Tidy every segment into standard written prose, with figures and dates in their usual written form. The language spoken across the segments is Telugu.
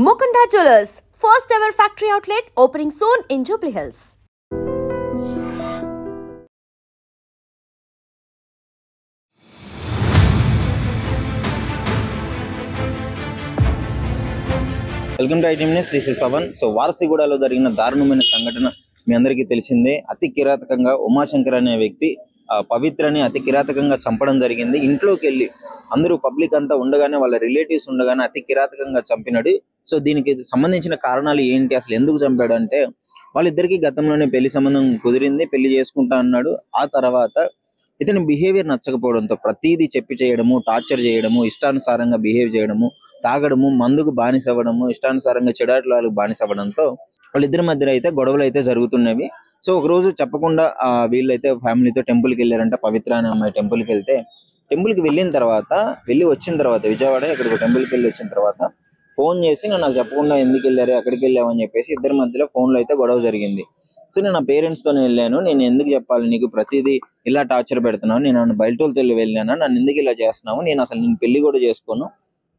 Mukunda Jewelers, first ever factory outlet opening soon in Jubilee Hills. Welcome to IT news. This is Pavan. So వారసిగూడలో జరిగిన దారుణమైన సంఘటన మీ అందరికీ తెలిసిందే. అతి కిరాతకంగా ఉమాశంకర్ అనే వ్యక్తి పవిత్రని అతి కిరాతకంగా చంపడం జరిగింది. ఇంట్లోకి వెళ్ళి అందరూ పబ్లిక్ అంతా ఉండగానే, వాళ్ళ రిలేటివ్స్ ఉండగానే అతి కిరాతకంగా చంపినాడు. సో దీనికి సంబంధించిన కారణాలు ఏంటి, అసలు ఎందుకు చంపాడు అంటే, వాళ్ళిద్దరికి గతంలోనే పెళ్లి సంబంధం కుదిరింది, పెళ్లి చేసుకుంటా అన్నాడు. ఆ తర్వాత ఇతని బిహేవియర్ నచ్చకపోవడంతో ప్రతిదీ చెప్పి చేయడము, టార్చర్ చేయడము, ఇష్టానుసారంగా బిహేవ్ చేయడము, తాగడము, మందుకు బానిసవ్వడము, ఇష్టానుసారంగా చెడాట్లకు బానిసవ్వడంతో వాళ్ళిద్దరి మధ్య అయితే గొడవలు అయితే జరుగుతున్నవి. సో ఒక రోజు చెప్పకుండా వీళ్ళైతే ఫ్యామిలీతో టెంపుల్కి వెళ్ళారంట. పవిత్ర అనే అమ్మాయి టెంపుల్కి వెళ్తే, టెంపుల్కి వచ్చిన తర్వాత విజయవాడ ఇక్కడ టెంపుల్కి వెళ్ళి వచ్చిన తర్వాత ఫోన్ చేసి, నాకు చెప్పకుండా ఎందుకు వెళ్ళారు, ఎక్కడికి వెళ్ళావు అని చెప్పేసి ఇద్దరి మధ్యలో ఫోన్లో అయితే గొడవ జరిగింది. సో నేను నా పేరెంట్స్తోనే వెళ్ళాను, నేను ఎందుకు చెప్పాలి నీకు, ప్రతిదీ ఇలా టార్చర్ పెడుతున్నావు, నేను బయటతో వెళ్ళాను, నన్ను ఎందుకు ఇలా చేస్తున్నావు, నేను అసలు నేను పెళ్లి కూడా చేసుకోను,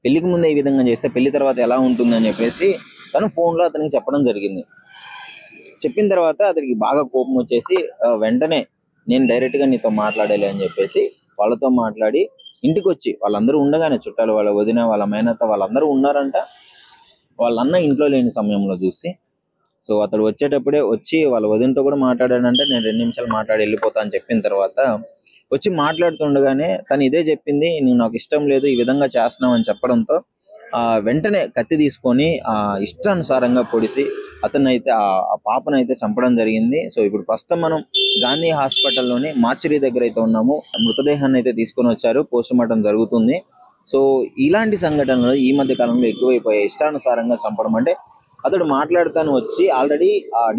పెళ్లికి ముందే ఈ విధంగా చేస్తే పెళ్లి తర్వాత ఎలా ఉంటుందని చెప్పేసి తను ఫోన్లో అతనికి చెప్పడం జరిగింది. చెప్పిన తర్వాత అతనికి బాగా కోపం వచ్చేసి వెంటనే నేను డైరెక్ట్గా నీతో మాట్లాడాలి అని చెప్పేసి వాళ్ళతో మాట్లాడి ఇంటికి వచ్చి, వాళ్ళందరూ ఉండగానే చుట్టాలు, వాళ్ళ వదిన, వాళ్ళ మేనత్త, వాళ్ళందరూ ఉన్నారంట. వాళ్ళన్న ఇంట్లో లేని సమయంలో చూసి, సో అతడు వచ్చేటప్పుడే వచ్చి వాళ్ళ వదినతో కూడా మాట్లాడాడంటే, నేను 2 నిమిషాలు మాట్లాడి వెళ్ళిపోతా అని చెప్పిన తర్వాత వచ్చి మాట్లాడుతుండగానే తను ఇదే చెప్పింది, నువ్వు నాకు ఇష్టం లేదు, ఈ విధంగా చేస్తున్నావు అని చెప్పడంతో వెంటనే కత్తి తీసుకొని ఇష్టానుసారంగా పొడిసి అతనైతే ఆ పాపనైతే చంపడం జరిగింది. సో ఇప్పుడు ప్రస్తుతం మనం గాంధీ హాస్పిటల్లోని మార్చరీ దగ్గర అయితే ఉన్నాము. మృతదేహాన్ని అయితే తీసుకొని వచ్చారు, పోస్ట్ మార్టం జరుగుతుంది. సో ఇలాంటి సంఘటనలు ఈ మధ్య కాలంలో ఎక్కువైపోయాయి. ఇష్టానుసారంగా చంపడం అంటే, అతడు మాట్లాడుతాను వచ్చి ఆల్రెడీ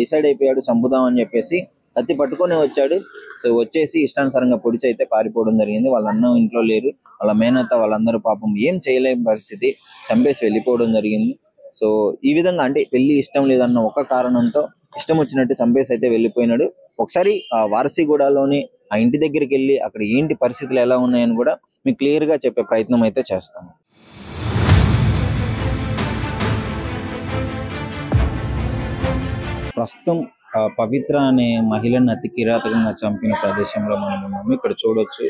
డిసైడ్ అయిపోయాడు చంపుదామని చెప్పేసి, కత్తి పట్టుకొని వచ్చాడు. సో వచ్చేసి ఇష్టానుసారంగా పొడిచి అయితే పారిపోవడం జరిగింది. వాళ్ళ అన్న ఇంట్లో లేరు, వాళ్ళ మేనత్త, వాళ్ళందరూ పాపం ఏం చేయలేని పరిస్థితి, చంపేసి వెళ్ళిపోవడం జరిగింది. సో ఈ విధంగా అంటే పెళ్లి ఇష్టం లేదన్న ఒక కారణంతో ఇష్టం వచ్చినట్టు చంపేసి అయితే వెళ్ళిపోయినాడు. ఒకసారి వారసిగూడలోని ఆ ఇంటి దగ్గరికి వెళ్ళి అక్కడ ఏంటి పరిస్థితులు ఎలా ఉన్నాయని కూడా మీకు క్లియర్ గా చెప్పే ప్రయత్నం అయితే చేస్తాను. ప్రస్తుతం పవిత్ర అనే మహిళను అతి కిరాతకంగా చంపిన ప్రదేశంలో మనం ఉన్నాము. ఇక్కడ చూడొచ్చు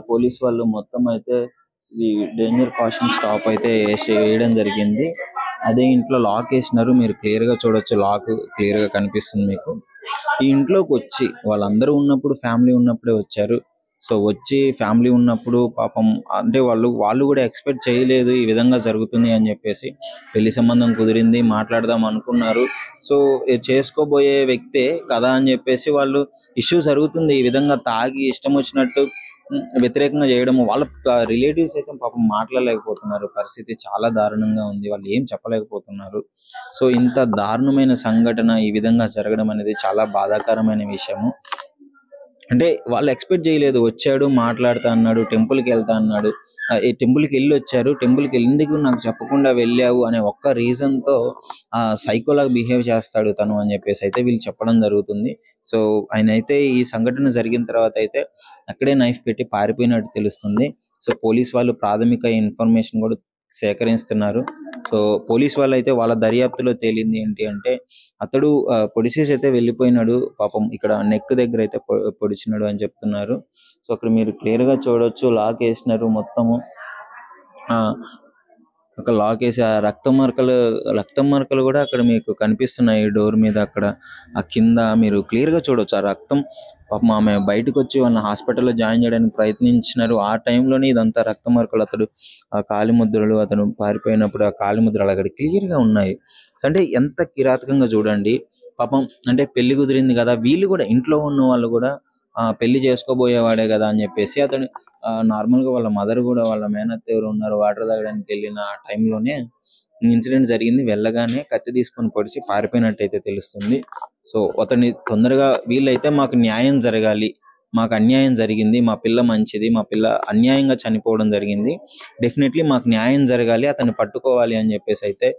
పోలీస్ వాళ్ళు మొత్తం అయితే ఈ డేంజర్ కాషన్ స్టాప్ అయితే వేయడం జరిగింది. అదే ఇంట్లో లాక్ వేసినారు, మీరు క్లియర్ గా చూడొచ్చు, లాక్ క్లియర్ గా కనిపిస్తుంది మీకు. ఈ ఇంట్లోకి వచ్చి వాళ్ళందరూ ఉన్నప్పుడు, ఫ్యామిలీ ఉన్నప్పుడే వచ్చారు. సో వచ్చి ఫ్యామిలీ ఉన్నప్పుడు పాపం అంటే వాళ్ళు కూడా ఎక్స్పెక్ట్ చేయలేదు ఈ విధంగా జరుగుతుంది అని చెప్పేసి. పెళ్లి సంబంధం కుదిరింది, మాట్లాడదాం అనుకున్నారు. సో చేసుకోబోయే వ్యక్తే కదా అని చెప్పేసి వాళ్ళు ఇష్యూ జరుగుతుంది, ఈ విధంగా తాగి ఇష్టం వచ్చినట్టు వ్యతిరేకంగా చేయడము. వాళ్ళ రిలేటివ్స్ అయితే పాపం మాట్లాడలేకపోతున్నారు, పరిస్థితి చాలా దారుణంగా ఉంది, వాళ్ళు ఏం చెప్పలేకపోతున్నారు. సో ఇంత దారుణమైన సంఘటన ఈ విధంగా జరగడం అనేది చాలా బాధాకరమైన విషయము. అంటే వాళ్ళు ఎక్స్పెక్ట్ చేయలేదు, వచ్చాడు మాట్లాడుతా అన్నాడు, టెంపుల్కి వెళ్తా అన్నాడు, ఈ టెంపుల్కి వెళ్ళి వచ్చారు, టెంపుల్కి ఎందుకు నాకు చెప్పకుండా వెళ్ళావు అనే ఒక్క రీజన్తో సైకోలాగా బిహేవ్ చేస్తాడు తను అని చెప్పేసి అయితే వీళ్ళు చెప్పడం జరుగుతుంది. సో ఆయన అయితే ఈ సంఘటన జరిగిన తర్వాత అయితే అక్కడే నైఫ్ పెట్టి పారిపోయినట్టు తెలుస్తుంది. సో పోలీస్ వాళ్ళు ప్రాథమిక ఇన్ఫర్మేషన్ కూడా సేకరిస్తున్నారు. సో పోలీస్ వాళ్ళు అయితే వాళ్ళ దర్యాప్తులో తేలింది ఏంటి అంటే, అతడు పొడిసేసి అయితే వెళ్ళిపోయినాడు. పాపం ఇక్కడ నెక్ దగ్గర అయితే పొడిచినాడు అని చెప్తున్నారు. సో అక్కడ మీరు క్లియర్ గా చూడొచ్చు, లాక్ వేసినారు మొత్తము. ఒక లాక్ వేసి ఆ రక్తం మరకలు కూడా అక్కడ మీకు కనిపిస్తున్నాయి డోర్ మీద. అక్కడ ఆ కింద మీరు క్లియర్ గా చూడొచ్చు ఆ రక్తం. పాపం ఆమె బయటకు వచ్చి వాళ్ళని హాస్పిటల్లో జాయిన్ చేయడానికి ప్రయత్నించినారు. ఆ టైంలోనే ఇదంతా రక్త మరకలు, అతడు ఆ కాలిముద్రలు, అతను పారిపోయినప్పుడు ఆ కాలిముద్రలు అక్కడ క్లియర్ గా ఉన్నాయి. అంటే ఎంత కిరాతకంగా చూడండి. పాపం అంటే పెళ్లి కుదిరింది కదా, వీళ్ళు కూడా ఇంట్లో ఉన్న వాళ్ళు కూడా పెళ్లి చేసుకోబోయేవాడే కదా అని చెప్పేసి అతను నార్మల్ గా వాళ్ళ మదర్ కూడా, వాళ్ళ మేనత్త ఎవరు ఉన్నారు, వాటర్ తాగడానికి వెళ్ళిన ఆ టైంలోనే ఇన్సిడెంట్ జరిగింది. వెళ్ళగానే కత్తి తీసుకొని పొడిచి పారిపోయినట్టయితే తెలుస్తుంది. సో అతన్ని తొందరగా వీళ్ళైతే మాకు న్యాయం జరగాలి, మాకు అన్యాయం జరిగింది, మా పిల్ల మంచిది, మా పిల్ల అన్యాయంగా చనిపోవడం జరిగింది, డెఫినెట్లీ మాకు న్యాయం జరగాలి, అతన్ని పట్టుకోవాలి అని చెప్పేసి అయితే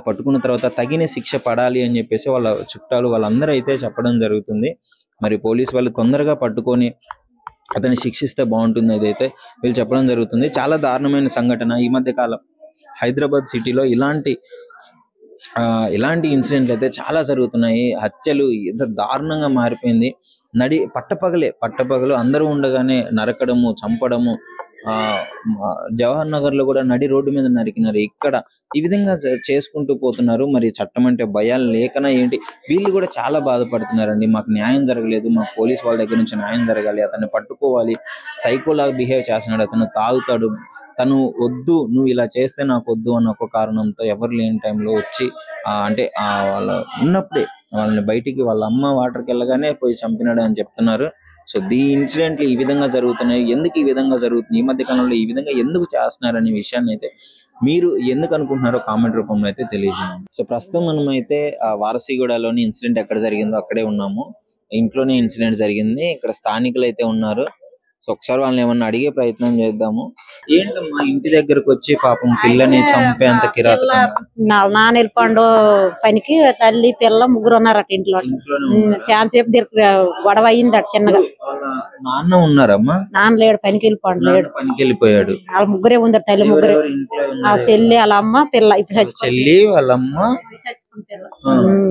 పట్టుకున్న తర్వాత తగిన శిక్ష పడాలి అని చెప్పేసి వాళ్ళ చుట్టాలు వాళ్ళందరూ అయితే చెప్పడం జరుగుతుంది. మరి పోలీస్ వాళ్ళు తొందరగా పట్టుకొని అతన్ని శిక్షిస్తే బాగుంటుంది అదైతే వీళ్ళు చెప్పడం జరుగుతుంది. చాలా దారుణమైన సంఘటన. ఈ మధ్య కాలం హైదరాబాద్ సిటీలో ఇలాంటి ఇలాంటి ఇన్సిడెంట్లు అయితే చాలా జరుగుతున్నాయి. హత్యలు ఎంత దారుణంగా మారిపోయింది. పట్టపగలు అందరూ ఉండగానే నరకడము, చంపడము. జవహర్ నగర్ లో కూడా నడి రోడ్డు మీద నరికినారు. ఇక్కడ ఈ విధంగా చేసుకుంటూ పోతున్నారు. మరి చట్టం అంటే భయాలు లేకనా ఏంటి? వీళ్ళు కూడా చాలా బాధపడుతున్నారండి. మాకు న్యాయం జరగలేదు, మాకు పోలీస్ వాళ్ళ దగ్గర నుంచి న్యాయం జరగాలి, అతన్ని పట్టుకోవాలి. సైకోలాగా బిహేవ్ చేస్తున్నాడు, అతను తాగుతాడు, తను వద్దు, నువ్వు ఇలా చేస్తే నాకు వద్దు అన్న ఒక కారణంతో ఎవరు లేని టైంలో వచ్చి అంటే వాళ్ళ ఉన్నప్పుడే వాళ్ళని బయటికి వాళ్ళ అమ్మ వాటర్కి వెళ్ళగానే పోయి చంపినాడు అని చెప్తున్నారు. సో ఈ ఇన్సిడెంట్లు ఈ విధంగా జరుగుతున్నాయి. ఎందుకు ఈ విధంగా జరుగుతుంది, ఈ మధ్య కాలంలో ఈ విధంగా ఎందుకు చేస్తున్నారు అనే విషయాన్ని అయితే మీరు ఎందుకు అనుకుంటున్నారో కామెంట్ రూపంలో అయితే తెలియజేయండి. సో ప్రస్తుతం మనం అయితే వారసిగూడలోని ఇన్సిడెంట్ ఎక్కడ జరిగిందో అక్కడే ఉన్నాము. ఇంట్లోనే ఇన్సిడెంట్ జరిగింది. ఇక్కడ స్థానికులు అయితే ఉన్నారు. సో ఒకసారి వాళ్ళని ఏమన్నా అడిగే ప్రయత్నం చేద్దాము. ఏంటమ్మా ఇంటి దగ్గరకు వచ్చి పాపం పిల్లని చంపేంత కిరాతకంగా? నాన్న వెళ్ళిపోండు పనికి, తల్లి పిల్ల ముగ్గురు ఉన్నారట ఇంట్లో. చాలా సేపు గొడవ అయిందట చిన్నగా. నాన్న ఉన్నారమ్మా? నాన్న లేడు, పనికి వెళ్ళిపోండు. లేడు, పనికి వెళ్ళిపోయాడు. వాళ్ళ ముగ్గురే ఉందరు, తల్లి ముగ్గురే. ఆ చెల్లి వాళ్ళ అమ్మ పిల్ల. ఇప్పుడు చెల్లి వాళ్ళ అమ్మ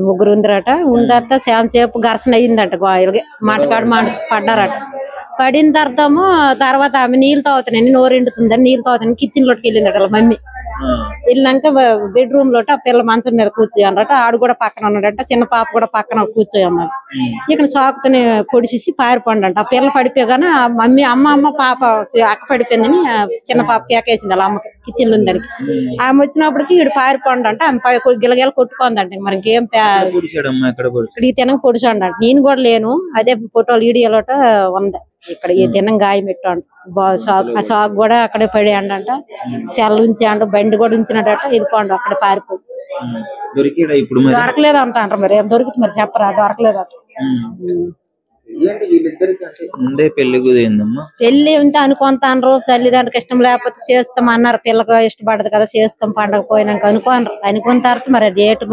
ముగ్గురు ఉందరట. ఉందట చాలా సేపు ఘర్షణ అయ్యిందట. మాటకాడు పడ్డారట. పడిన తర్వాత ఆమె నీళ్ళు తాగుతానని నోరు ఎండుతుందని నీళ్ళు తాగుతానని కిచెన్ లోకి వెళ్ళిందట వాళ్ళ మమ్మీ. వెళ్ళినాక బెడ్రూమ్ లోట పిల్ల మంచం మీద కూర్చోయి అన్నట. ఆడు కూడా పక్కన ఉన్నాడట, చిన్న పాప కూడా పక్కన కూర్చోయి అన్నాడు. ఇక్కడ సాకుతోనే పొడిచేసి పారిపోండంట. ఆ పిల్ల పడిపోగానే ఆ మమ్మీ అమ్మ పాప అక్క పడిపోయిందని చిన్న పాప కేకేసింది వాళ్ళ అమ్మకి కిచెన్ లో ఉందని. ఆమె వచ్చినప్పటికి ఇడు పారిపోండంట. ఆమె గిలగిల కొట్టుకోందంట. మరి ఇంకేం ఇక్కడ తినక పొడిచోండ. నేను కూడా లేను, అదే ఫోటోలు వీడియోలోట ఉంది. ఇక్కడ ఈ తినం గాయం పెట్టాడు. ఆ సాగు కూడా అక్కడే పడేయండంట. సెల్ ఉంచాడు, బండి కూడా ఉంచినట్ట. వెళ్ళిపోండు అక్కడ పారిపోయి. దొరకలేదు అంటారు. మరి ఏం దొరికింది మరి చెప్పరా? దొరకలేదట. ముందే పెళ్లి కుదిరిందమ్మా? పెళ్లి ఉంటే అనుకుంటాను. తల్లిదండ్రులకు ఇష్టం లేకపోతే చేస్తాం అన్నారు. పిల్లకి ఇష్టపడదు కదా, చేస్తాం పండగ పోయినాక అనుకున్న తర్వాత మరి డేట్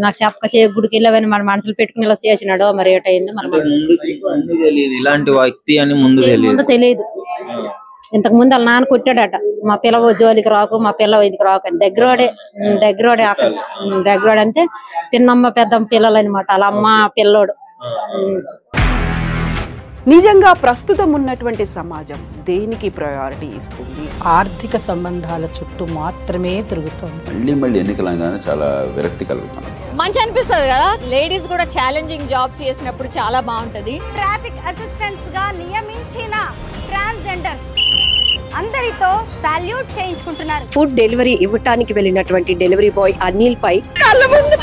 నాకు చెప్పక గుడికి వెళ్ళవని మన మనసులు పెట్టుకుని ఇలా చేసినాడు. మరి ఏటైంది మరి ఇలాంటి వ్యక్తి అని ముందు తెలియదు. ఇంతకు ముందు వాళ్ళ నాన్న కొట్టాడట, మా పిల్ల జోలికి రాకు, మా పిల్ల ఇదికి రాకు అని. దగ్గరోడే అక్కడ దగ్గరోడే అంటే పిన్నమ్మ పెద్దమ్మ పిల్లలు అనమాట. వాళ్ళ అమ్మ పిల్లోడు. నిజంగా ప్రస్తుతం ఉన్నటువంటి సమాజం దేనికి ప్రయారిటీ ఇస్తుంది? ఆర్థిక సంబంధాల చుట్టూ మాత్రమే తిరుగుతుంది. మళ్ళీ ఎన్నికలంగానే చాలా విరక్తి కలుగుతాను. మంచి అనిపిస్తుంది కదా, లేడీస్ కూడా ఛాలెంజింగ్ జాబ్స్ చేసినప్పుడు చాలా బాగుంటది. ట్రాఫిక్ అసిస్టెంట్స్ గా నియమించిన ట్రాన్స్జెండర్స్ అందరితో సాల్యూట్ చేయించుకుంటున్నారు. ఫుడ్ డెలివరీ ఇవ్వటానికి వెళ్ళినటువంటి డెలివరీ బాయ్ అనిల్ పై కళ్ళ ముందు